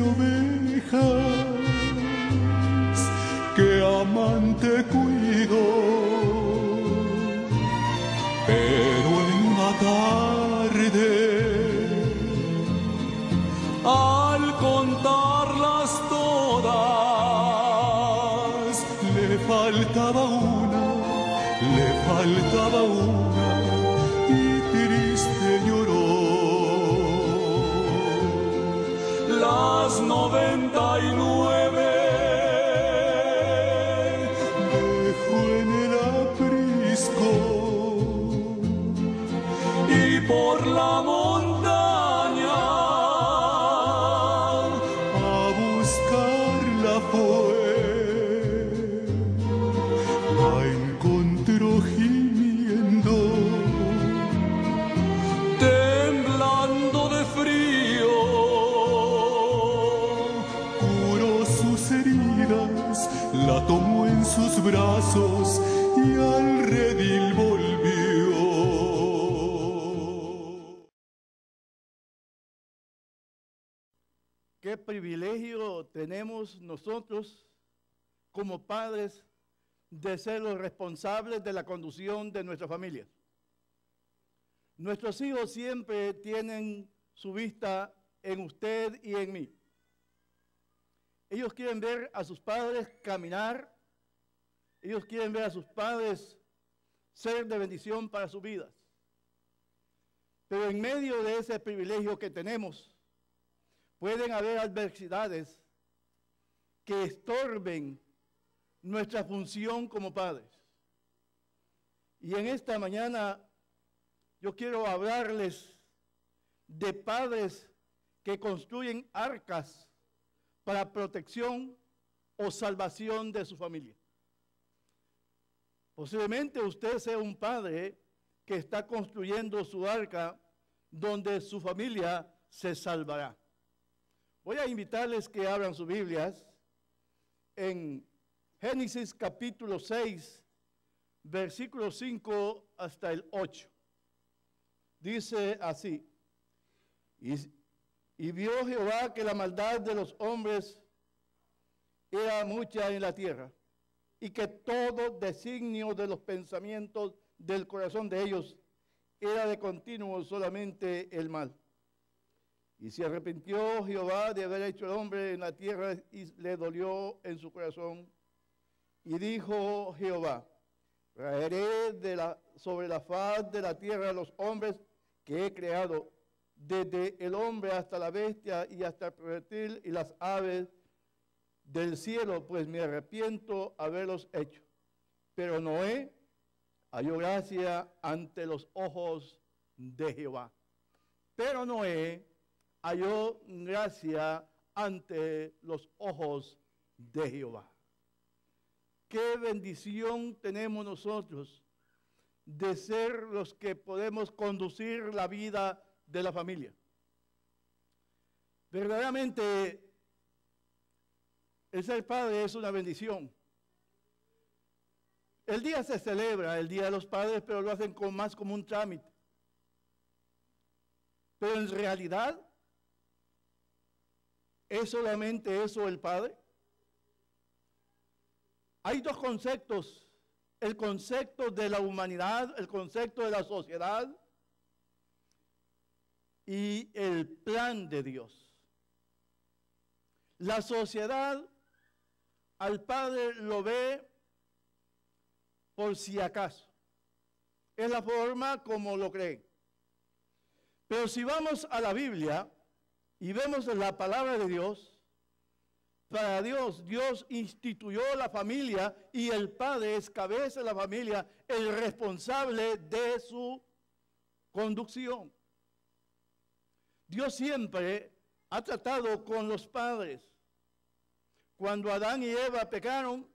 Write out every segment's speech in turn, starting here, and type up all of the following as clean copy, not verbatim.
ovejas que amante cuido, pero en una tarde, al contarlas todas, le faltaba una, y triste lloró. Las 99 dejó en el aprisco y por la montaña a buscarla fue. La encontró gimiendo, temblando de frío, curó sus heridas, la tomó en sus brazos y al redil volvió. Qué privilegio tenemos nosotros como padres de ser los responsables de la conducción de nuestra familia. Nuestros hijos siempre tienen su vista en usted y en mí. Ellos quieren ver a sus padres caminar, ellos quieren ver a sus padres ser de bendición para sus vidas. Pero en medio de ese privilegio que tenemos, pueden haber adversidades que estorben nuestra función como padres. Y en esta mañana yo quiero hablarles de padres que construyen arcas para protección o salvación de su familia. Posiblemente usted sea un padre que está construyendo su arca donde su familia se salvará. Voy a invitarles que abran sus Biblias en Génesis capítulo 6, versículo 5 hasta el 8. Dice así: y vio Jehová que la maldad de los hombres era mucha en la tierra, y que todo designio de los pensamientos del corazón de ellos era de continuo solamente el mal. Y se arrepintió Jehová de haber hecho el hombre en la tierra, y le dolió en su corazón. Y dijo Jehová: traeré sobre la faz de la tierra a los hombres que he creado, desde el hombre hasta la bestia y hasta el reptil y las aves del cielo, pues me arrepiento haberlos hecho. Pero Noé halló gracia ante los ojos de Jehová. Pero Noé halló gracia ante los ojos de Jehová. Qué bendición tenemos nosotros de ser los que podemos conducir la vida de la familia. Verdaderamente, el ser padre es una bendición. El día se celebra, el Día de los Padres, pero lo hacen más como un trámite. Pero en realidad, ¿es solamente eso el padre? Hay dos conceptos: el concepto de la humanidad, el concepto de la sociedad y el plan de Dios. La sociedad al padre lo ve por si acaso. Es la forma como lo creen. Pero si vamos a la Biblia y vemos la palabra de Dios, para Dios, Dios instituyó la familia y el padre es cabeza de la familia, el responsable de su conducción. Dios siempre ha tratado con los padres. Cuando Adán y Eva pecaron,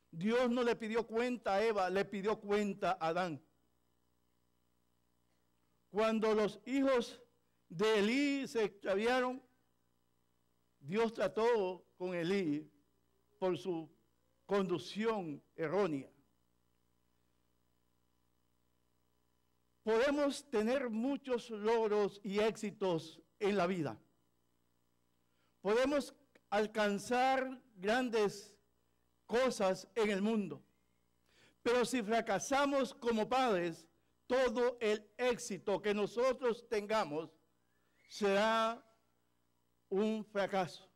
Dios no le pidió cuenta a Eva, le pidió cuenta a Adán. Cuando los hijos de Elí se extraviaron, Dios trató con Elí por su conducción errónea. Podemos tener muchos logros y éxitos en la vida. podemos alcanzar grandes cosas en el mundo, pero si fracasamos como padres, todo el éxito que nosotros tengamos será un fracaso.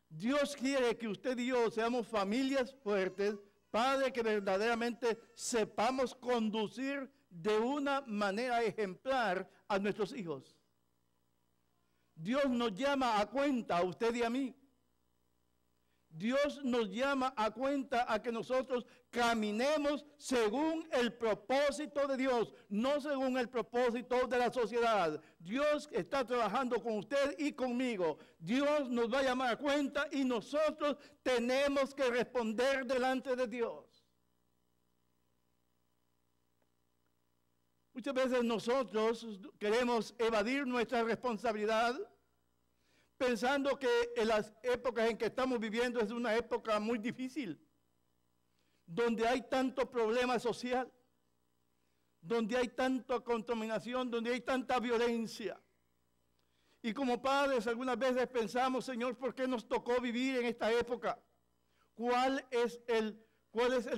Dios quiere que usted y yo seamos familias fuertes, padres que verdaderamente sepamos conducir de una manera ejemplar a nuestros hijos. Dios nos llama a cuenta, a usted y a mí. Dios nos llama a cuenta a que nosotros caminemos según el propósito de Dios, no según el propósito de la sociedad. Dios está trabajando con usted y conmigo. Dios nos va a llamar a cuenta y nosotros tenemos que responder delante de Dios. Muchas veces nosotros queremos evadir nuestra responsabilidad, pensando que en las épocas en que estamos viviendo es una época muy difícil, donde hay tanto problema social, donde hay tanta contaminación, donde hay tanta violencia. Y como padres algunas veces pensamos, Señor, ¿por qué nos tocó vivir en esta época? ¿Cuál es el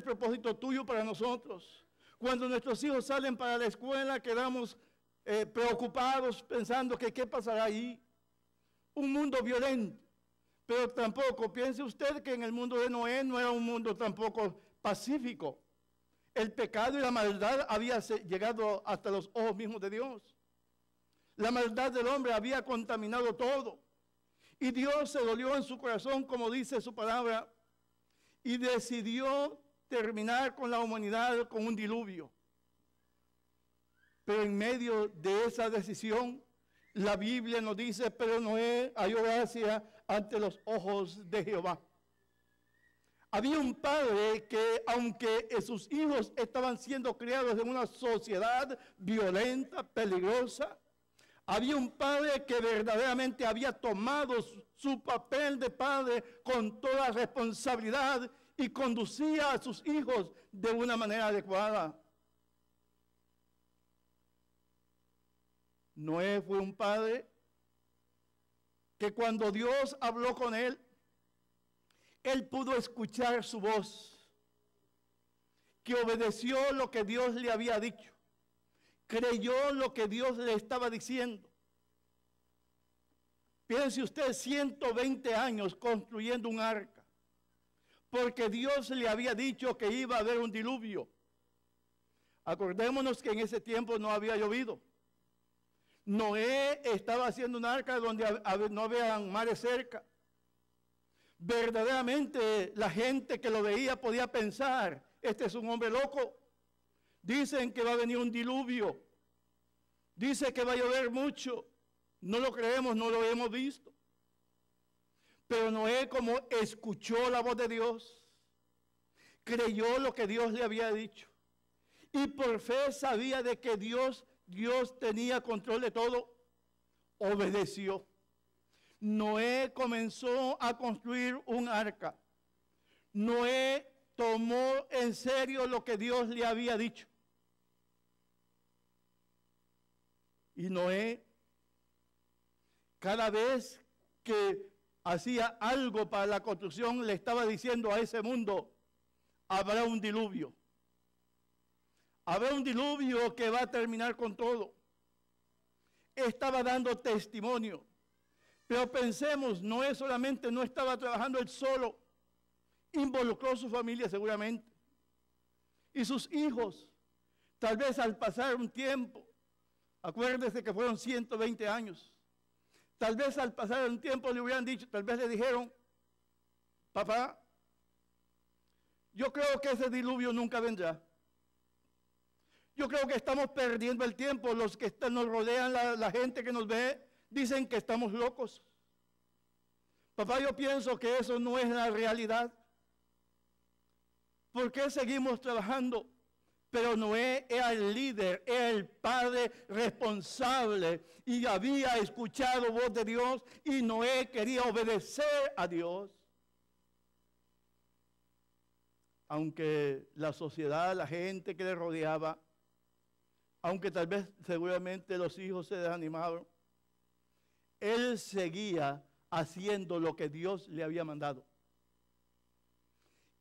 propósito tuyo para nosotros? Cuando nuestros hijos salen para la escuela, quedamos preocupados pensando que qué pasará ahí. Un mundo violento, pero tampoco piense usted que en el mundo de Noé no era un mundo tampoco pacífico. El pecado y la maldad había llegado hasta los ojos mismos de Dios. La maldad del hombre había contaminado todo. Y Dios se dolió en su corazón, como dice su palabra, y decidió terminar con la humanidad con un diluvio. Pero en medio de esa decisión, la Biblia nos dice, pero Noé halló gracia ante los ojos de Jehová. Había un padre que, aunque sus hijos estaban siendo criados en una sociedad violenta, peligrosa, había un padre que verdaderamente había tomado su papel de padre con toda responsabilidad y conducía a sus hijos de una manera adecuada. Noé fue un padre que cuando Dios habló con él pudo escuchar su voz, que obedeció lo que Dios le había dicho, creyó lo que Dios le estaba diciendo. Piense usted, 120 años construyendo un arca, porque Dios le había dicho que iba a haber un diluvio. Acordémonos que en ese tiempo no había llovido. Noé estaba haciendo un arca donde no había mares cerca. Verdaderamente la gente que lo veía podía pensar, este es un hombre loco. Dicen que va a venir un diluvio. Dice que va a llover mucho. No lo creemos, no lo hemos visto. Pero Noé, como escuchó la voz de Dios, creyó lo que Dios le había dicho. Y por fe sabía de que Dios tenía control de todo, obedeció. Noé comenzó a construir un arca. Noé tomó en serio lo que Dios le había dicho. Y Noé, cada vez que hacía algo para la construcción, le estaba diciendo a ese mundo, habrá un diluvio. Habrá un diluvio que va a terminar con todo. Estaba dando testimonio. Pero pensemos, Noé solamente no estaba trabajando él solo. Involucró a su familia seguramente. Y sus hijos, tal vez al pasar un tiempo, acuérdese que fueron 120 años. Tal vez al pasar un tiempo le hubieran dicho, tal vez le dijeron, papá, yo creo que ese diluvio nunca vendrá. Yo creo que estamos perdiendo el tiempo. Los que nos rodean, la gente que nos ve, dicen que estamos locos. Papá, yo pienso que eso no es la realidad. ¿Por qué seguimos trabajando? Pero Noé era el líder, era el padre responsable y había escuchado voz de Dios y Noé quería obedecer a Dios. Aunque la sociedad, la gente que le rodeaba, aunque tal vez seguramente los hijos se desanimaron, él seguía haciendo lo que Dios le había mandado.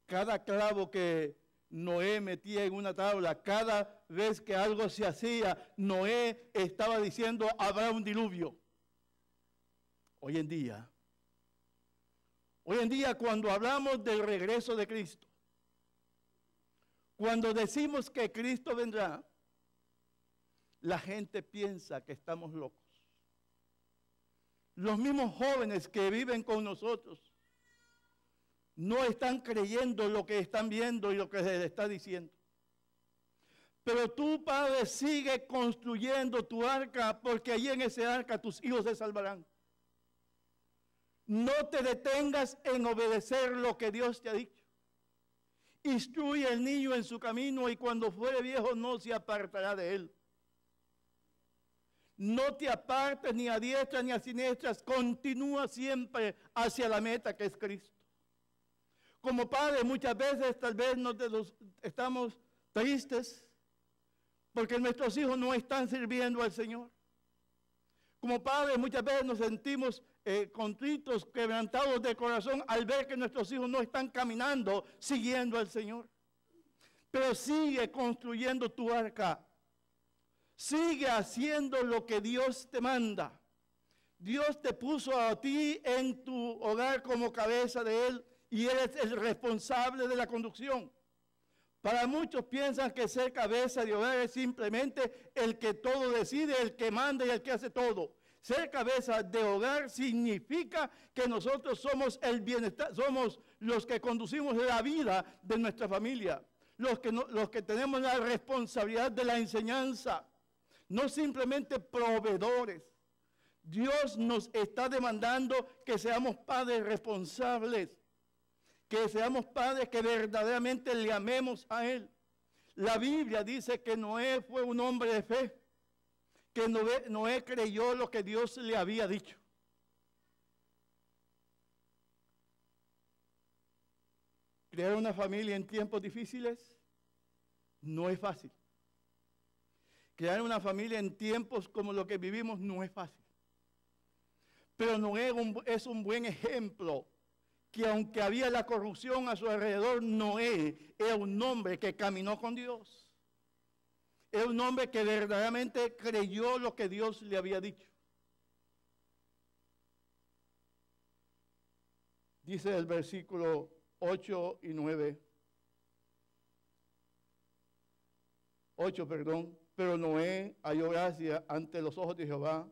Cada clavo que Noé metía en una tabla, cada vez que algo se hacía, Noé estaba diciendo, habrá un diluvio. Hoy en día, cuando hablamos del regreso de Cristo, cuando decimos que Cristo vendrá, la gente piensa que estamos locos. Los mismos jóvenes que viven con nosotros no están creyendo lo que están viendo y lo que se les está diciendo. Pero tú, Padre, sigue construyendo tu arca, porque allí en ese arca tus hijos se salvarán. No te detengas en obedecer lo que Dios te ha dicho. Instruye al niño en su camino y cuando fuere viejo no se apartará de él. No te apartes ni a diestra ni a siniestra, continúa siempre hacia la meta que es Cristo. Como padres muchas veces tal vez estamos tristes porque nuestros hijos no están sirviendo al Señor. Como padres muchas veces nos sentimos contritos, quebrantados de corazón al ver que nuestros hijos no están caminando, siguiendo al Señor. Pero sigue construyendo tu arca. Sigue haciendo lo que Dios te manda. Dios te puso a ti en tu hogar como cabeza de Él y eres el responsable de la conducción. Para muchos piensan que ser cabeza de hogar es simplemente el que todo decide, el que manda y el que hace todo. Ser cabeza de hogar significa que nosotros somos el bienestar, somos los que conducimos la vida de nuestra familia, los que tenemos la responsabilidad de la enseñanza, no simplemente proveedores. Dios nos está demandando que seamos padres responsables, que seamos padres que verdaderamente le amemos a Él. La Biblia dice que Noé fue un hombre de fe, que Noé creyó lo que Dios le había dicho. Crear una familia en tiempos difíciles no es fácil. Crear una familia en tiempos como los que vivimos no es fácil. Pero Noé es un buen ejemplo, que aunque había la corrupción a su alrededor, Noé era un hombre que caminó con Dios. Era un hombre que verdaderamente creyó lo que Dios le había dicho. Dice el versículo 8 y 9. 8, perdón. Pero Noé halló gracia ante los ojos de Jehová.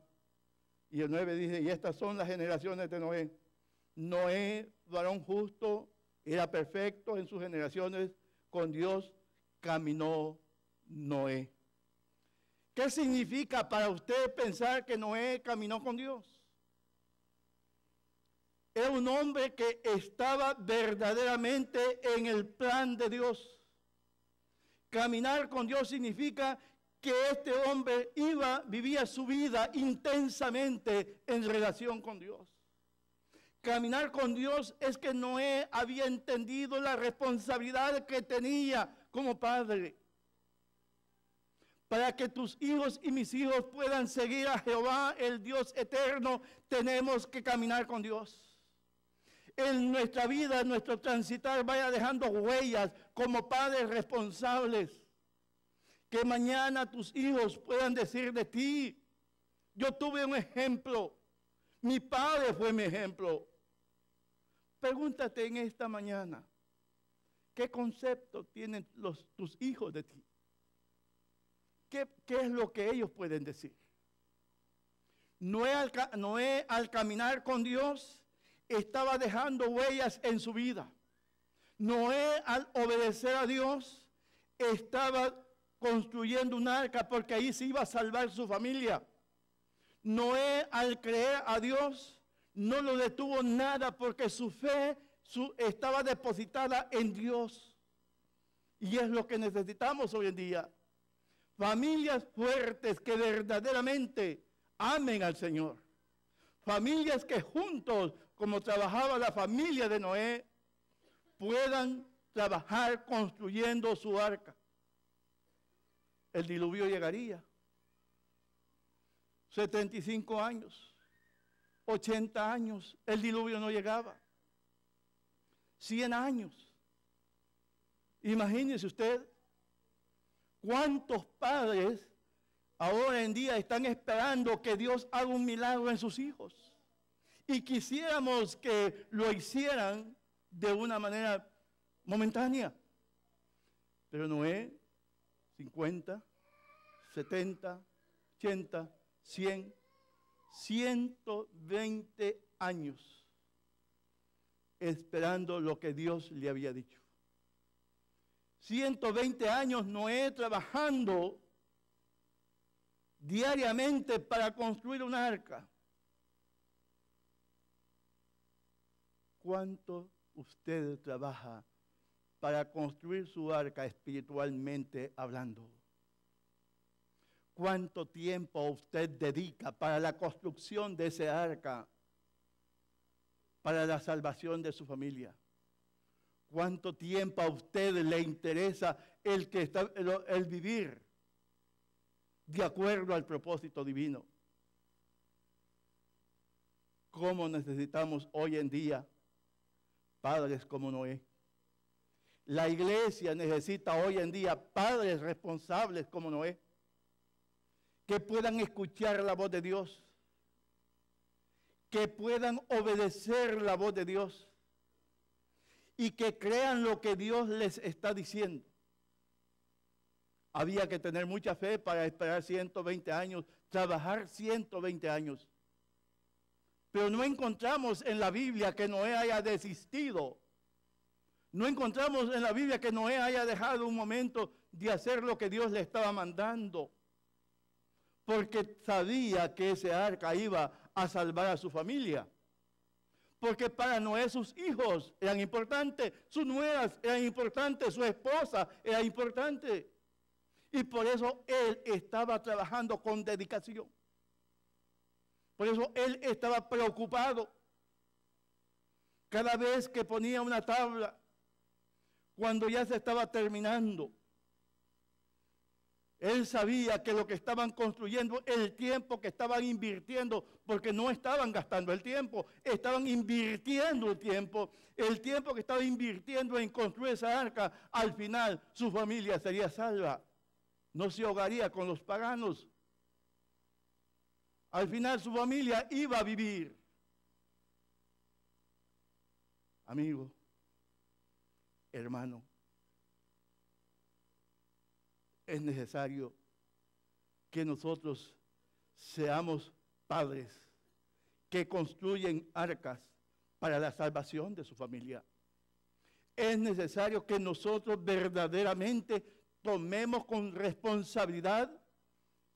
Y el 9 dice, y estas son las generaciones de Noé. Noé, varón justo, era perfecto en sus generaciones, con Dios caminó Noé. ¿Qué significa para usted pensar que Noé caminó con Dios? Era un hombre que estaba verdaderamente en el plan de Dios. Caminar con Dios significa que este hombre vivía su vida intensamente en relación con Dios. Caminar con Dios es que Noé había entendido la responsabilidad que tenía como padre. Para que tus hijos y mis hijos puedan seguir a Jehová, el Dios eterno, tenemos que caminar con Dios. En nuestra vida, en nuestro transitar, vaya dejando huellas como padres responsables. Que mañana tus hijos puedan decir de ti, yo tuve un ejemplo, mi padre fue mi ejemplo. Pregúntate en esta mañana, ¿qué concepto tienen tus hijos de ti? ¿Qué es lo que ellos pueden decir? Noé al caminar con Dios estaba dejando huellas en su vida. Noé al obedecer a Dios estaba construyendo un arca porque ahí se iba a salvar su familia. Noé al creer a Dios no lo detuvo nada porque su fe estaba depositada en Dios. Y es lo que necesitamos hoy en día. Familias fuertes que verdaderamente amen al Señor. Familias que juntos, como trabajaba la familia de Noé, puedan trabajar construyendo su arca. El diluvio llegaría. 75 años. 80 años, el diluvio no llegaba. 100 años. Imagínese usted cuántos padres ahora en día están esperando que Dios haga un milagro en sus hijos. Y quisiéramos que lo hicieran de una manera momentánea. Pero Noé, 50, 70, 80, 100, 120 años esperando lo que Dios le había dicho. 120 años Noé trabajando diariamente para construir una arca. ¿Cuánto usted trabaja para construir su arca espiritualmente hablando? ¿Cuánto tiempo usted dedica para la construcción de ese arca, para la salvación de su familia? ¿Cuánto tiempo a usted le interesa el vivir de acuerdo al propósito divino? ¿Cómo necesitamos hoy en día padres como Noé? La iglesia necesita hoy en día padres responsables como Noé, que puedan escuchar la voz de Dios, que puedan obedecer la voz de Dios y que crean lo que Dios les está diciendo. Había que tener mucha fe para esperar 120 años, trabajar 120 años. Pero no encontramos en la Biblia que Noé haya desistido. No encontramos en la Biblia que Noé haya dejado un momento de hacer lo que Dios le estaba mandando, porque sabía que ese arca iba a salvar a su familia. Porque para Noé sus hijos eran importantes, sus nueras eran importantes, su esposa era importante. Y por eso él estaba trabajando con dedicación. Por eso él estaba preocupado. Cada vez que ponía una tabla, cuando ya se estaba terminando, él sabía que lo que estaban construyendo, el tiempo que estaban invirtiendo, porque no estaban gastando el tiempo, estaban invirtiendo el tiempo que estaban invirtiendo en construir esa arca, al final su familia sería salva, no se ahogaría con los paganos. Al final su familia iba a vivir. Amigo, hermano, es necesario que nosotros seamos padres que construyen arcas para la salvación de su familia. Es necesario que nosotros verdaderamente tomemos con responsabilidad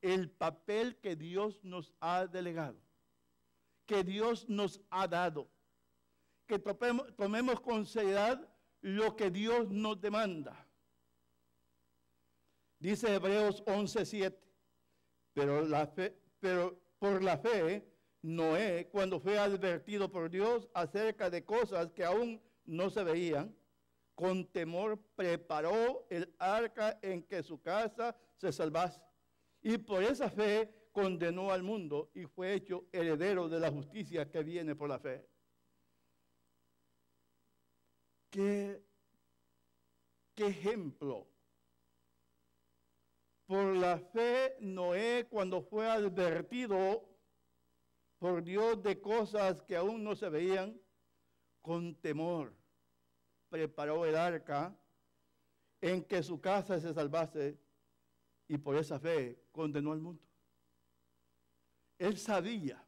el papel que Dios nos ha delegado, que Dios nos ha dado, que tomemos con seriedad lo que Dios nos demanda. Dice Hebreos 11:7, pero por la fe, Noé, cuando fue advertido por Dios acerca de cosas que aún no se veían, con temor preparó el arca en que su casa se salvase. Y por esa fe condenó al mundo y fue hecho heredero de la justicia que viene por la fe. ¿Qué ejemplo? Por la fe, Noé, cuando fue advertido por Dios de cosas que aún no se veían, con temor preparó el arca en que su casa se salvase, y por esa fe condenó al mundo. Él sabía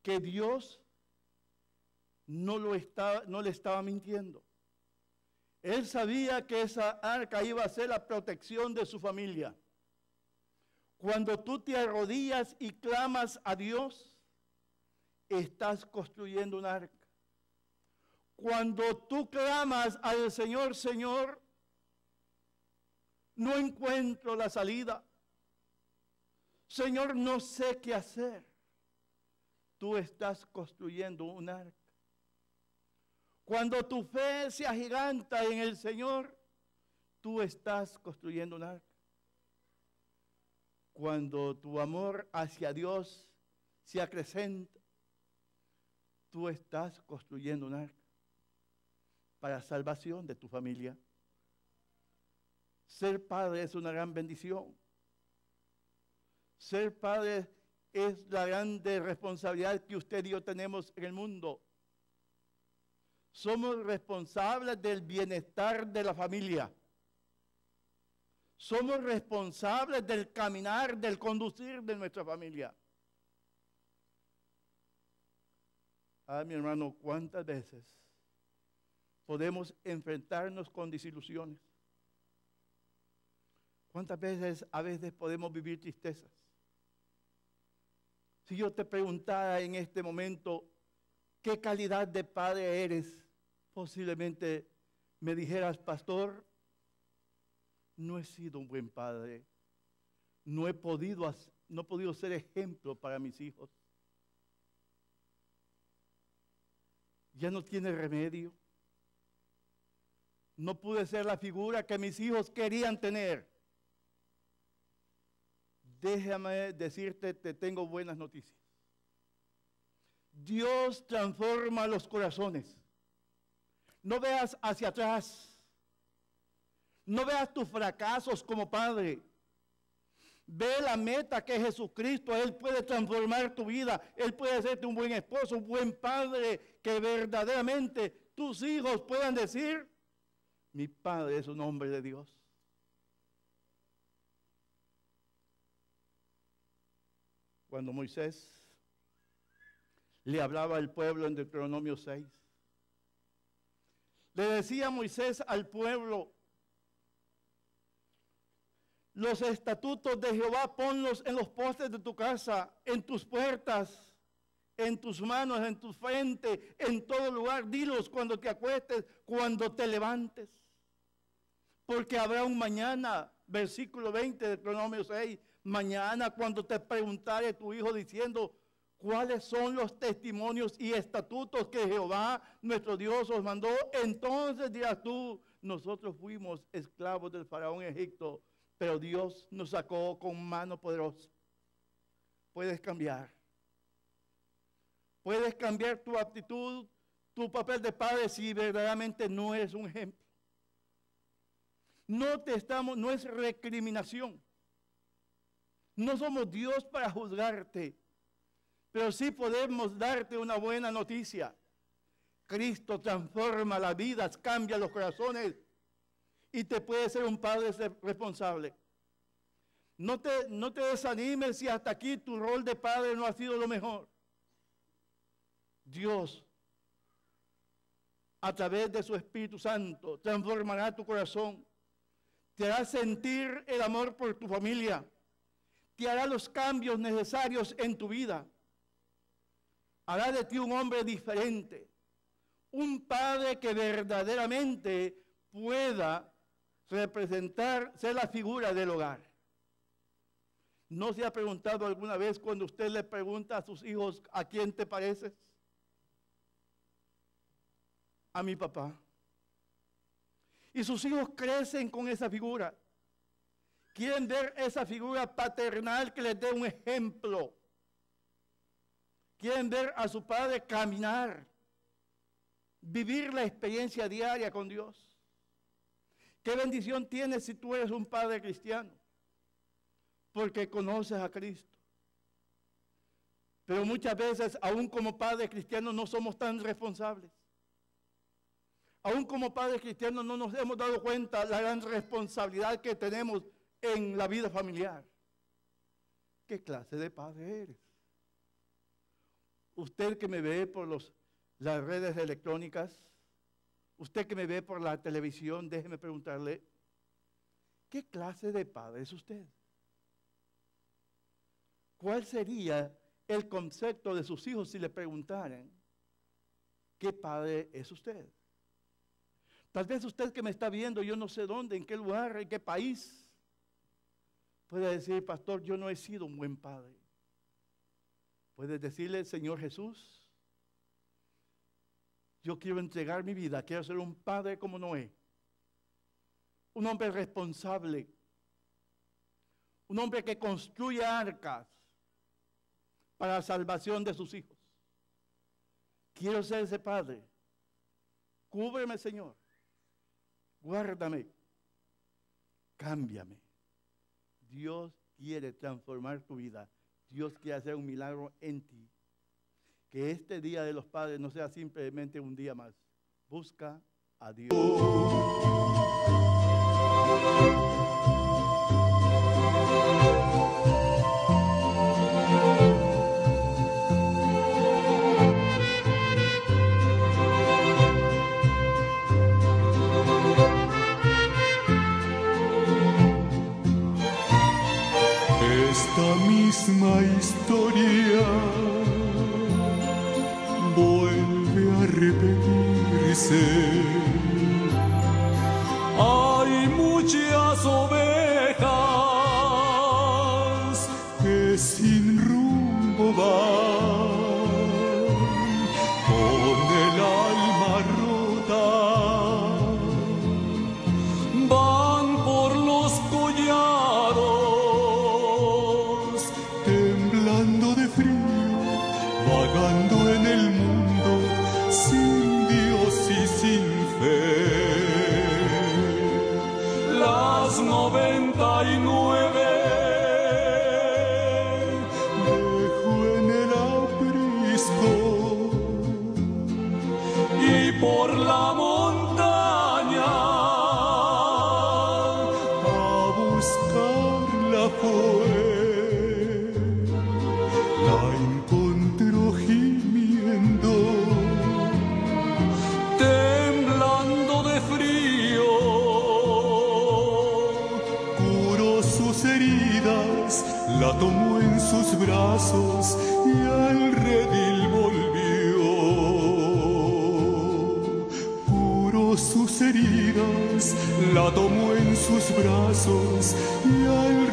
que Dios no le estaba mintiendo. Él sabía que esa arca iba a ser la protección de su familia. Cuando tú te arrodillas y clamas a Dios, estás construyendo una arca. Cuando tú clamas al Señor, Señor, no encuentro la salida. Señor, no sé qué hacer. Tú estás construyendo un arca. Cuando tu fe se agiganta en el Señor, tú estás construyendo un arca. Cuando tu amor hacia Dios se acrecenta, tú estás construyendo un arca para salvación de tu familia. Ser padre es una gran bendición. Ser padre es la grande responsabilidad que usted y yo tenemos en el mundo. Somos responsables del bienestar de la familia. Somos responsables del caminar, del conducir de nuestra familia. Mi hermano, ¿cuántas veces podemos enfrentarnos con desilusiones? ¿Cuántas veces a veces podemos vivir tristezas? Si yo te preguntara en este momento, ¿qué calidad de padre eres? Posiblemente me dijeras, pastor, no he sido un buen padre. No he podido ser ejemplo para mis hijos. Ya no tiene remedio. No pude ser la figura que mis hijos querían tener. Déjame decirte, te tengo buenas noticias. Dios transforma los corazones. No veas hacia atrás. No veas tus fracasos como padre. Ve la meta que es Jesucristo. Él puede transformar tu vida. Él puede hacerte un buen esposo, un buen padre, que verdaderamente tus hijos puedan decir, mi padre es un hombre de Dios. Cuando Moisés le hablaba al pueblo en Deuteronomio 6, le decía Moisés al pueblo, los estatutos de Jehová ponlos en los postes de tu casa, en tus puertas, en tus manos, en tu frente, en todo lugar. Dilos cuando te acuestes, cuando te levantes. Porque habrá un mañana, versículo 20 de Deuteronomio 6, mañana cuando te preguntare tu hijo diciendo, ¿cuáles son los testimonios y estatutos que Jehová nuestro Dios os mandó? Entonces dirás tú, nosotros fuimos esclavos del faraón en Egipto, pero Dios nos sacó con mano poderosa. Puedes cambiar. Puedes cambiar tu actitud, tu papel de padre si verdaderamente no eres un ejemplo. No es recriminación. No somos Dios para juzgarte, pero sí podemos darte una buena noticia. Cristo transforma las vidas, cambia los corazones y te puede ser un padre responsable. No te desanimes si hasta aquí tu rol de padre no ha sido lo mejor. Dios, a través de su Espíritu Santo, transformará tu corazón. Te hará sentir el amor por tu familia. Te hará los cambios necesarios en tu vida. Hará de ti un hombre diferente. Un padre que verdaderamente pueda ser la figura del hogar. ¿No se ha preguntado alguna vez cuando usted le pregunta a sus hijos, ¿a quién te pareces? A mi papá. Y sus hijos crecen con esa figura. Quieren ver esa figura paternal que les dé un ejemplo. Quieren ver a su padre caminar, vivir la experiencia diaria con Dios. ¿Qué bendición tienes si tú eres un padre cristiano? Porque conoces a Cristo. Pero muchas veces, aún como padres cristianos, no somos tan responsables. Aún como padres cristianos no nos hemos dado cuenta la gran responsabilidad que tenemos en la vida familiar. ¿Qué clase de padre eres? Usted que me ve por las redes electrónicas, usted que me ve por la televisión, déjeme preguntarle, ¿qué clase de padre es usted? ¿Cuál sería el concepto de sus hijos si le preguntaran, ¿qué padre es usted? Tal vez usted que me está viendo, yo no sé dónde, en qué lugar, en qué país, puede decir, pastor, yo no he sido un buen padre. Puedes decirle, Señor Jesús, yo quiero entregar mi vida, quiero ser un padre como Noé, un hombre responsable, un hombre que construye arcas para la salvación de sus hijos. Quiero ser ese padre. Cúbreme, Señor. Guárdame. Cámbiame. Dios quiere transformar tu vida. Dios quiere hacer un milagro en ti. Que este Día de los Padres no sea simplemente un día más. Busca a Dios. Esta misma historia vuelve a repetirse. Hay muchas ovejas que sin rumbo van, con el alma rota, van por los collados, temblando de frío, vagando en el mundo, sin Dios y sin fe. Las 99 dejo en el aprisco y por la montaña a buscarla fue. La encontró gimiendo, temblando de frío, curó sus heridas, la tomó en sus brazos y al redil volvió. Curó sus heridas, la tomó en sus brazos y al